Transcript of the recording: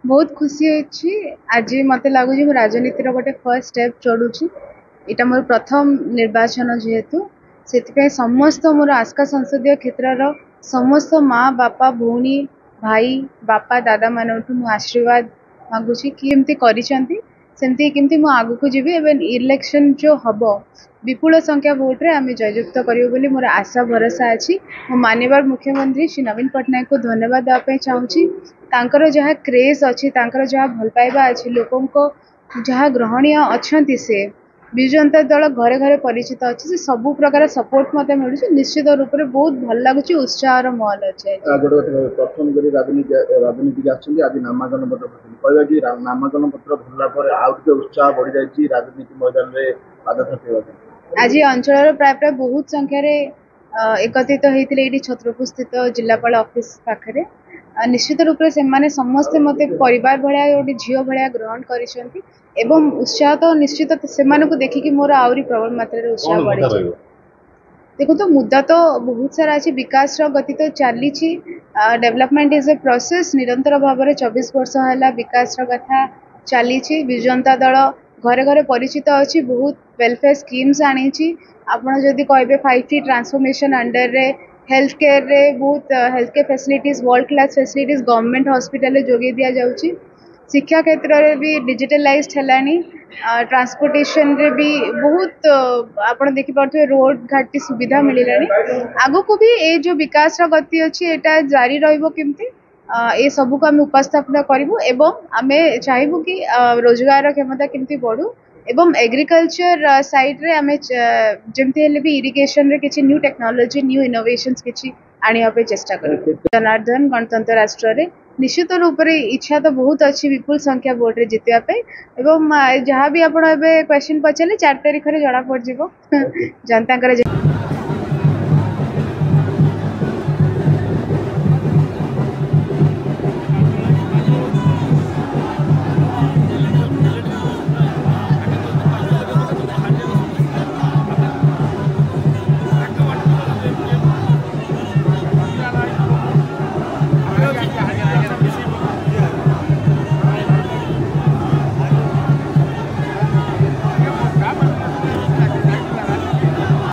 बहुत खुशी होची आज मते लगुच राजनीतिर गोटे फर्स्ट स्टेप चढ़ुची इटा मोर प्रथम निर्वाचन जेहेतु से समस्त मोर आस्का संसदीय क्षेत्र समस्त माँ बापा भौणी भाई बापा दादा मानू मु आशीर्वाद मागुची कि एमती करिसेंती सेमती केमती मु आगु को जीवी एवं इलेक्शन जो हबो विपुल संख्या भोट रे आमे जययुक्त करियो बोली मोर आशा भरोसा अछि। मो माननीय मुख्यमंत्री श्री नवीन पट्टनायक को धन्यवाद देवाई चाहूँगी। तांकर जहाँ क्रेज अच्छी तांकर जहाँ भल पाइबा अच्छी लोकों को जहाँ ग्रहणीय अच्छा से विजु जनता दल घरे घरे परिचित अच्छी से सबु प्रकार सपोर्ट मत मिलूँ निश्चित रूप से बहुत भल लगुच उत्साह महल अच्छे। प्रथम राजनीति आज नामांकन पत्र कहवा कि नामांकन पत्र भरला उत्साह बढ़ी जाए राजनीति मैदान में पाद थपा आज अंचल प्राय प्राय बहुत संख्यार एकत्रित होते ये छत्रपुर स्थित जिलापाल ऑफिस पाखे निश्चित रूप से माने समस्ते मत परिवार भाया गोटे झील भाया ग्रहण कर उत्साह तो निश्चित से देखिकी मोर आहरी प्रबल मात्रा उत्साह बढ़ी। देखो तो मुद्दा तो बहुत सारा अच्छी विकास गति तो चली डेवलपमेंट इज ए प्रोसेस निरंतर भाव में 24 वर्ष है विकास कथा चली विजु जनता दल घरे घरे परिचित अच्छी बहुत वेलफेयर स्कीम्स आनी आपड़ जदि कहे 5T ट्रांसफॉर्मेशन अंडर रे हेल्थ केयर रे बहुत health care facilities world class facilities government hospital जोगे दि जाउची शिक्षा क्षेत्र में भी डिजिटलाइज्ड है ट्रांसपोर्टेशन रे भी बहुत आपड़ देखिपे रोड घाट की सुविधा मिललानी आगो को भी ये जो विकास गति अच्छी एटा जारी रहिबो केमती ये सबू को आम उपस्थापन करूँ एवं आमे चाहबू कि रोजगार क्षमता केमती बढ़ू एवं एग्रीकल्चर साइड रे आमे जमती हेले भी इरिगेशन रे किछि न्यू टेक्नोलॉजी न्यू इनोवेशंस किछि आनिया पे चेष्टा करूँ। जनार्दन गणतंत्र राष्ट्र रे निश्चित रूप से इच्छा तो बहुत अच्छी विपुल संख्या भोट रे जितवाई एवं जहाँ भी आप क्वेश्चन पचारे 4 तारीख जना पड़ जनता।